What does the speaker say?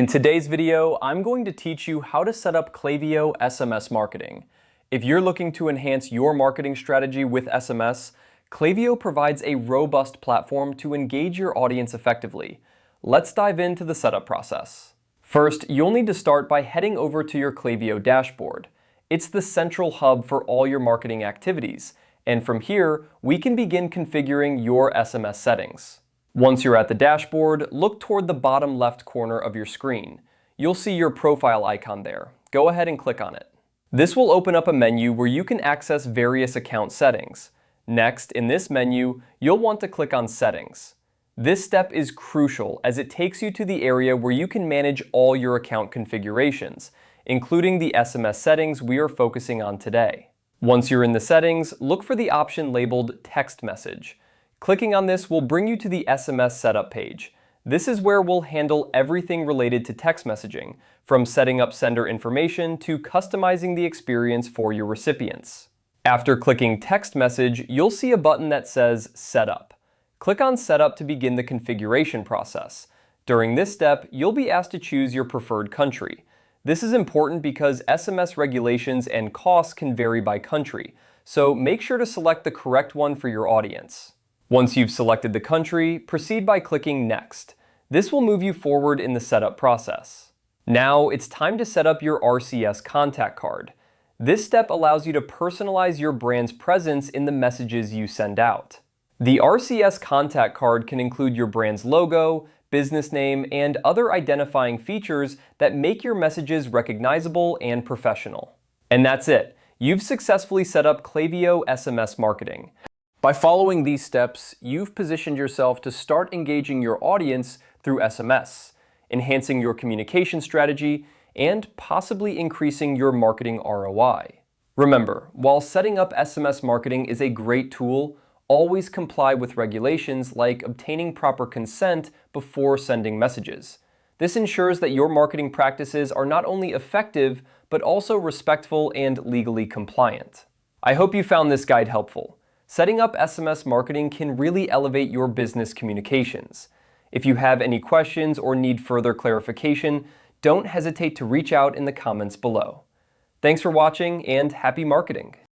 today's video, I'm going to teach you how to set up Klaviyo SMS marketing. If you're looking to enhance your marketing strategy with SMS, Klaviyo provides a robust platform to engage your audience effectively. Let's dive into the setup process. First, you'll need to start by heading over to your Klaviyo dashboard. It's the central hub for all your marketing activities, and from here, we can begin configuring your SMS settings. Once you're at the dashboard, look toward the bottom left corner of your screen. You'll see your profile icon there. Go ahead and click on it. This will open up a menu where you can access various account settings. Next, in this menu, you'll want to click on Settings. This step is crucial as it takes you to the area where you can manage all your account configurations, including the SMS settings we are focusing on today. Once you're in the settings, look for the option labeled Text Message. Clicking on this will bring you to the SMS setup page. This is where we'll handle everything related to text messaging, from setting up sender information to customizing the experience for your recipients. After clicking Text Message, you'll see a button that says Setup. Click on Setup to begin the configuration process. During this step, you'll be asked to choose your preferred country. This is important because SMS regulations and costs can vary by country, so make sure to select the correct one for your audience. Once you've selected the country, proceed by clicking Next. This will move you forward in the setup process. Now, it's time to set up your RCS contact card. This step allows you to personalize your brand's presence in the messages you send out. The RCS contact card can include your brand's logo, business name, and other identifying features that make your messages recognizable and professional. And that's it. You've successfully set up Klaviyo SMS marketing. By following these steps, you've positioned yourself to start engaging your audience through SMS, enhancing your communication strategy, and possibly increasing your marketing ROI. Remember, while setting up SMS marketing is a great tool, always comply with regulations like obtaining proper consent before sending messages. This ensures that your marketing practices are not only effective, but also respectful and legally compliant. I hope you found this guide helpful. Setting up SMS marketing can really elevate your business communications. If you have any questions or need further clarification, don't hesitate to reach out in the comments below. Thanks for watching and happy marketing!